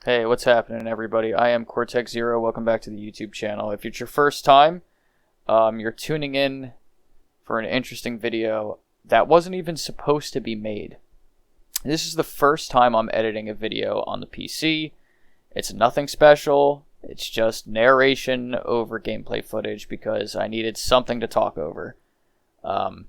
Hey, what's happening, everybody? I am Cortex Zero. Welcome back to the YouTube channel. If it's your first time, you're tuning in for an interesting video that wasn't even supposed to be made. This is the first time I'm editing a video on the PC. It's nothing special. It's just narration over gameplay footage because I needed something to talk over. The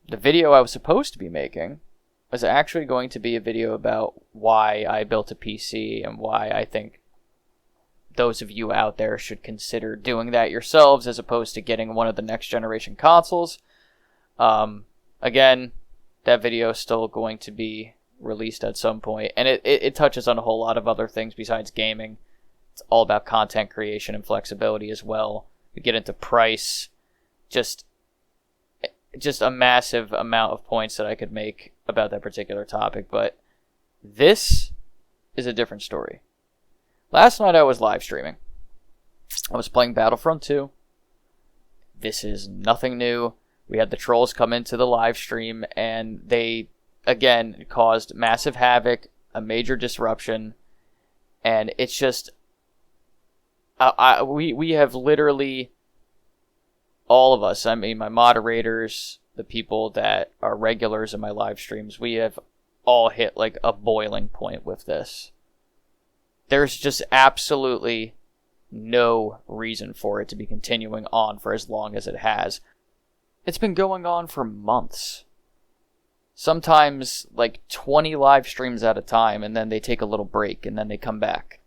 video I was supposed to be making was actually going to be a video about why I built a PC and why I think those of you out there should consider doing that yourselves as opposed to getting one of the next generation consoles. Again, that video is still going to be released at some point, and it touches on a whole lot of other things besides gaming. It's all about content creation and flexibility as well. We get into price, just a massive amount of points that I could make about that particular topic, but this is a different story. Last night I was live streaming. I was playing Battlefront 2. This is nothing new. We had the trolls come into the live stream and they, again, caused massive havoc, a major disruption, and it's just... we have literally... all of us, I mean, my moderators, the people that are regulars in my live streams, we have all hit like a boiling point with this. There's just absolutely no reason for it to be continuing on for as long as it has. It's been going on for months. Sometimes like 20 live streams at a time, and then they take a little break, and then they come back.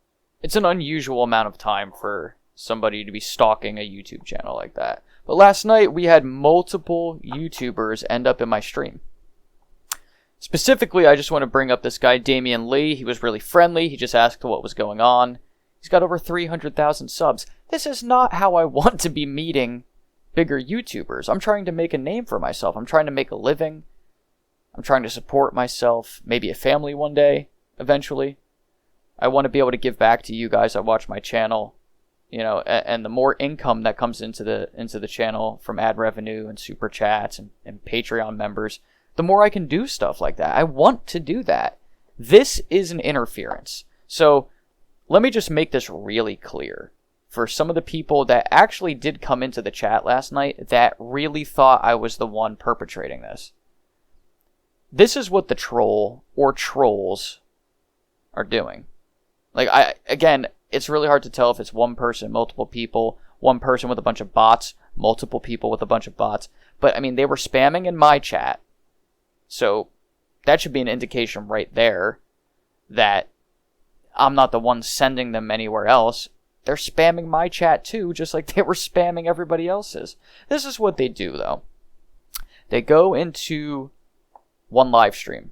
It's an unusual amount of time for somebody to be stalking a YouTube channel like that. But last night, we had multiple YouTubers end up in my stream. Specifically, I just want to bring up this guy, Damian Lee. He was really friendly. He just asked what was going on. He's got over 300,000 subs. This is not how I want to be meeting bigger YouTubers. I'm trying to make a name for myself. I'm trying to make a living. I'm trying to support myself, maybe a family one day, eventually. I want to be able to give back to you guys that watch my channel. You know, and the more income that comes into the channel from ad revenue and super chats and Patreon members, the more I can do stuff like that. I want to do that. This is an interference. So let me just make this really clear for some of the people that actually did come into the chat last night that really thought I was the one perpetrating this. This is what the troll or trolls are doing. Like, again, it's really hard to tell if it's one person, multiple people, one person with a bunch of bots, multiple people with a bunch of bots. But, I mean, they were spamming in my chat. So that should be an indication right there that I'm not the one sending them anywhere else. They're spamming my chat too, just like they were spamming everybody else's. This is what they do, though. They go into one live stream,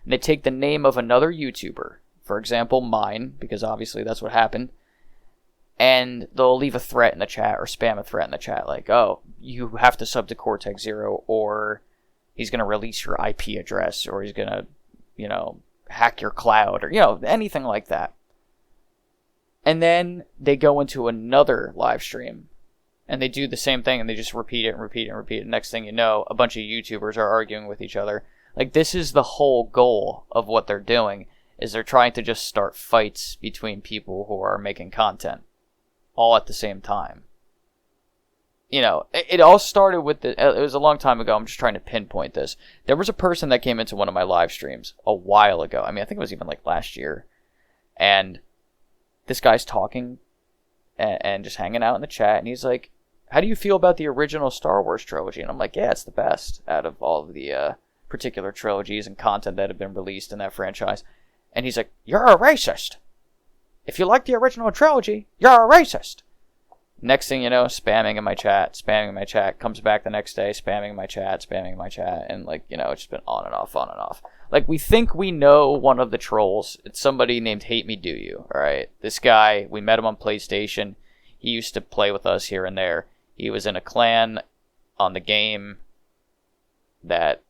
and they take the name of another YouTuber. For example, mine, because obviously that's what happened. And they'll leave a threat in the chat or spam a threat in the chat like, oh, you have to sub to Cortex Zero, or he's going to release your IP address, or he's going to, you know, hack your cloud, or, you know, anything like that. And then they go into another live stream and they do the same thing and they just repeat it and repeat it and repeat it. Next thing you know, a bunch of YouTubers are arguing with each other. Like, this is the whole goal of what they're doing. Is they're trying to just start fights between people who are making content all at the same time. You know, it all started with it was a long time ago. I'm just trying to pinpoint this. There was a person that came into one of my live streams a while ago. I mean, I think it was even like last year. And this guy's talking and just hanging out in the chat. And he's like, how do you feel about the original Star Wars trilogy? And I'm like, yeah, it's the best out of all of the particular trilogies and content that have been released in that franchise. And he's like, you're a racist. If you like the original trilogy, you're a racist. Next thing you know, spamming in my chat, comes back the next day, spamming in my chat, and like, you know, it's just been on and off. Like, we think we know one of the trolls. It's somebody named Hate Me Do You, alright? This guy, we met him on PlayStation. He used to play with us here and there. He was in a clan on the game that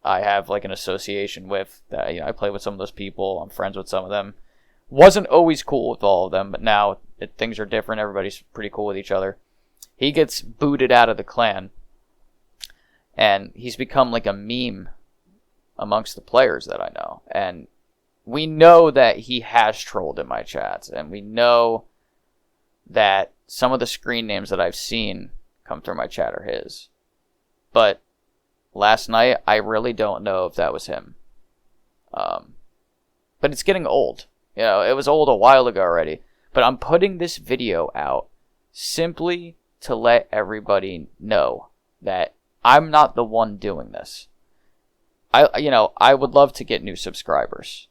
I have like an association with, that, you know, I play with some of those people. I'm friends with some of them. Wasn't always cool with all of them, but now things are different. Everybody's pretty cool with each other. He gets booted out of the clan, and he's become like a meme amongst the players that I know. And we know that he has trolled in my chats, and we know that some of the screen names that I've seen come through my chat are his. But last night, I really don't know if that was him. But it's getting old. You know, it was old a while ago already. But I'm putting this video out simply to let everybody know that I'm not the one doing this. I would love to get new subscribers.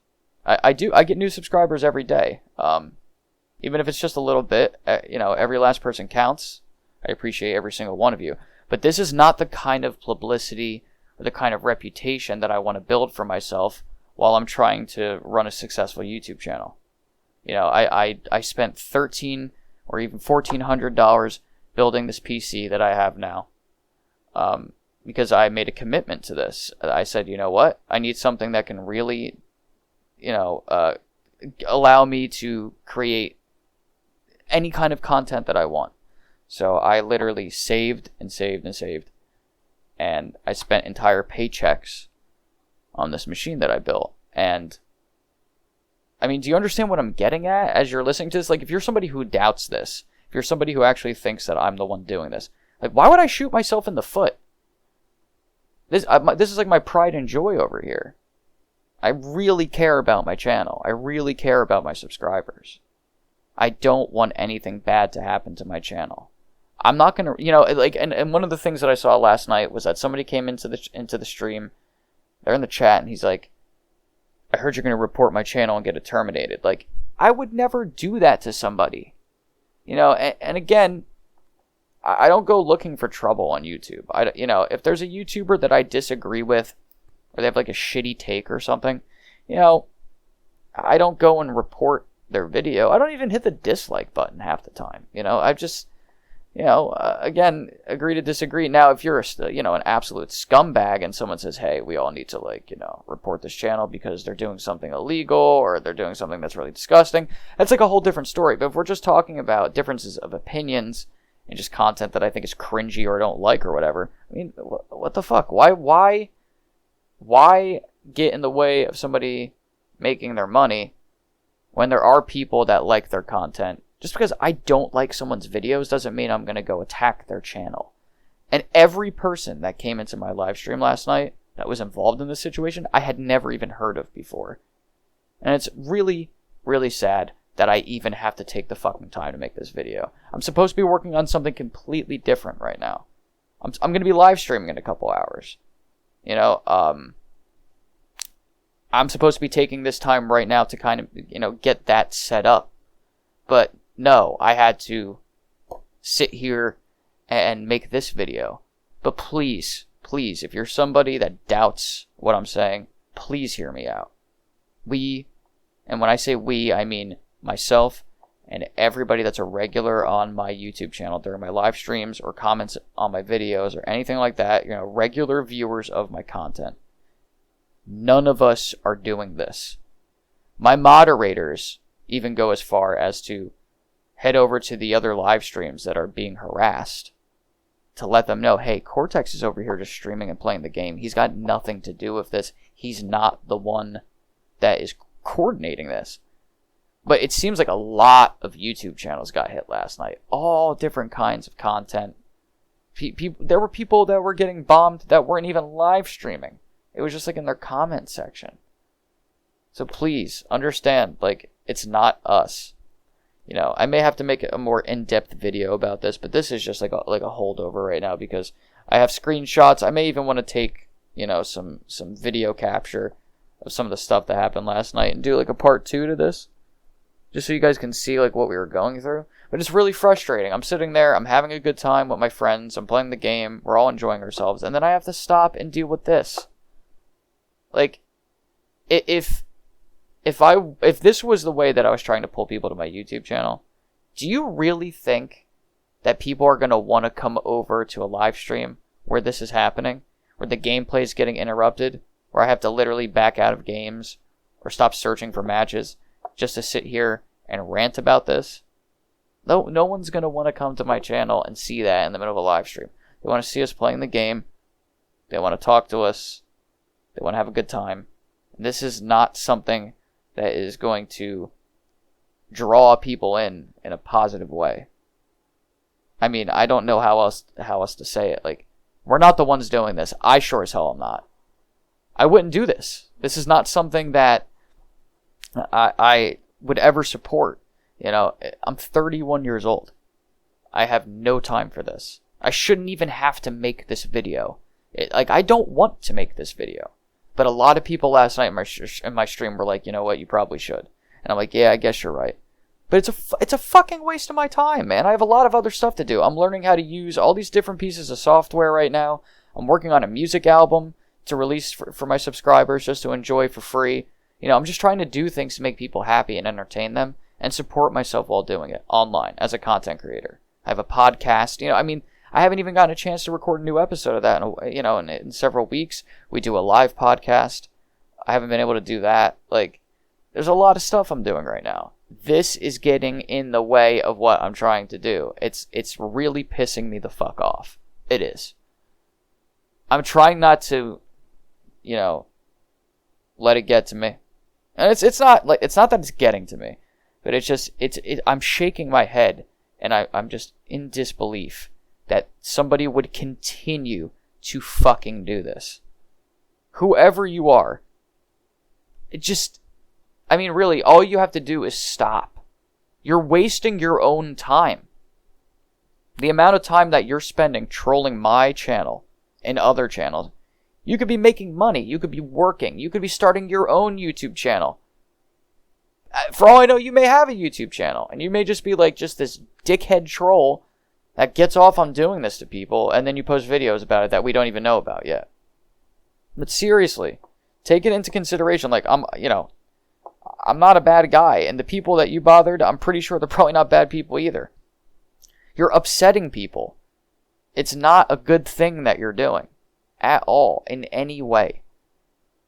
I get new subscribers every day. Even if it's just a little bit, every last person counts. I appreciate every single one of you. But this is not the kind of publicity or the kind of reputation that I want to build for myself while I'm trying to run a successful YouTube channel. You know, I spent $1,300 or even $1,400 building this PC that I have now. Because I made a commitment to this. I said, you know what? I need something that can really, allow me to create any kind of content that I want. So I literally saved and saved and saved. And I spent entire paychecks on this machine that I built. And I mean, do you understand what I'm getting at as you're listening to this? Like, if you're somebody who doubts this, if you're somebody who actually thinks that I'm the one doing this, like, why would I shoot myself in the foot? This is like my pride and joy over here. I really care about my channel. I really care about my subscribers. I don't want anything bad to happen to my channel. I'm not gonna, and one of the things that I saw last night was that somebody came into the stream. They're in the chat, and he's like, "I heard you're gonna report my channel and get it terminated." Like, I would never do that to somebody, And again, I don't go looking for trouble on YouTube. If there's a YouTuber that I disagree with, or they have like a shitty take or something, I don't go and report their video. I don't even hit the dislike button half the time. I just, again, agree to disagree. Now, if you're an absolute scumbag and someone says, hey, we all need to report this channel because they're doing something illegal or they're doing something that's really disgusting, that's like a whole different story. But if we're just talking about differences of opinions and just content that I think is cringy or I don't like or whatever, I mean, what the fuck? Why get in the way of somebody making their money when there are people that like their content? Just because I don't like someone's videos doesn't mean I'm going to go attack their channel. And every person that came into my live stream last night that was involved in this situation, I had never even heard of before. And it's really, really sad that I even have to take the fucking time to make this video. I'm supposed to be working on something completely different right now. I'm going to be live streaming in a couple hours. I'm supposed to be taking this time right now to kind of, get that set up. But no, I had to sit here and make this video. But please, if you're somebody that doubts what I'm saying, please hear me out. And when I say we, I mean myself and everybody that's a regular on my YouTube channel during my live streams or comments on my videos or anything like that, regular viewers of my content. None of us are doing this. My moderators even go as far as to head over to the other live streams that are being harassed to let them know, hey, Cortex is over here just streaming and playing the game. He's got nothing to do with this. He's not the one that is coordinating this. But it seems like a lot of YouTube channels got hit last night. All different kinds of content. There were people that were getting bombed that weren't even live streaming. It was just like in their comment section. So please understand, it's not us. I may have to make a more in-depth video about this, but this is just like a holdover right now because I have screenshots. I may even want to take, some video capture of some of the stuff that happened last night and do like a part 2 to this. Just so you guys can see what we were going through. But it's really frustrating. I'm sitting there, I'm having a good time with my friends, I'm playing the game, we're all enjoying ourselves, and then I have to stop and deal with this. If this was the way that I was trying to pull people to my YouTube channel, do you really think that people are going to want to come over to a live stream where this is happening, where the gameplay is getting interrupted, where I have to literally back out of games or stop searching for matches just to sit here and rant about this? No one's going to want to come to my channel and see that in the middle of a live stream. They want to see us playing the game. They want to talk to us. They want to have a good time. And this is not something that is going to draw people in a positive way. I mean, I don't know how else to say it. Like, we're not the ones doing this. I sure as hell am not. I wouldn't do this. This is not something that I would ever support. You know, I'm 31 years old. I have no time for this. I shouldn't even have to make this video. I don't want to make this video. But a lot of people last night in my stream were like, you know what, you probably should. And I'm like, yeah, I guess you're right. But it's a fucking waste of my time, man. I have a lot of other stuff to do. I'm learning how to use all these different pieces of software right now. I'm working on a music album to release for my subscribers just to enjoy for free. You know, I'm just trying to do things to make people happy and entertain them and support myself while doing it online as a content creator. I have a podcast. You know, I mean, I haven't even gotten a chance to record a new episode of that in several weeks. We do a live podcast. I haven't been able to do that. Like, there's a lot of stuff I'm doing right now. This is getting in the way of what I'm trying to do. It's really pissing me the fuck off. It is. I'm trying not to, you know, let it get to me. And it's not that it's getting to me, but it's just I'm shaking my head and I'm just in disbelief that somebody would continue to fucking do this. Whoever you are, I mean, really, all you have to do is stop. You're wasting your own time. The amount of time that you're spending trolling my channel and other channels, you could be making money. You could be working. You could be starting your own YouTube channel. For all I know, you may have a YouTube channel, and you may just be like just this dickhead troll that gets off on doing this to people, and then you post videos about it that we don't even know about yet. But seriously, take it into consideration. Like, I'm not a bad guy, and the people that you bothered, I'm pretty sure they're probably not bad people either. You're upsetting people. It's not a good thing that you're doing at all in any way.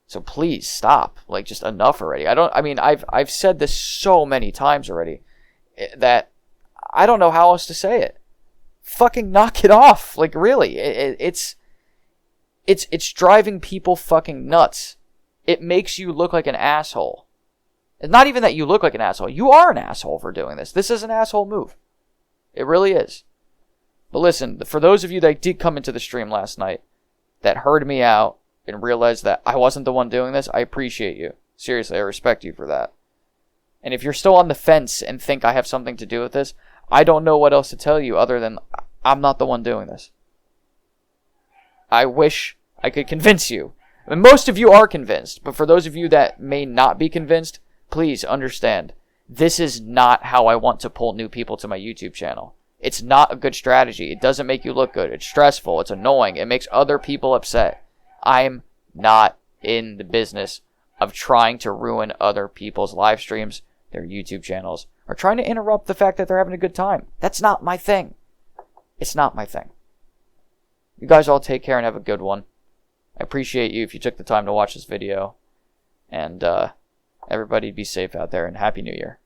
So please stop. Like, just enough already. I've said this so many times already that I don't know how else to say it. Fucking knock it off. Like, really, it's driving people fucking nuts. It makes you look like an asshole. It's not even that you look like an asshole. You are an asshole for doing this. This is an asshole move. It really is. But listen, for those of you that did come into the stream last night, that heard me out and realized that I wasn't the one doing this, I appreciate you. Seriously, I respect you for that. And if you're still on the fence and think I have something to do with this, I don't know what else to tell you other than I'm not the one doing this. I wish I could convince you. And most of you are convinced, but for those of you that may not be convinced, please understand, this is not how I want to pull new people to my YouTube channel. It's not a good strategy. It doesn't make you look good. It's stressful. It's annoying. It makes other people upset. I'm not in the business of trying to ruin other people's live streams, their YouTube channels, or trying to interrupt the fact that they're having a good time. That's not my thing. It's not my thing. You guys all take care and have a good one. I appreciate you if you took the time to watch this video. And everybody be safe out there, and Happy New Year.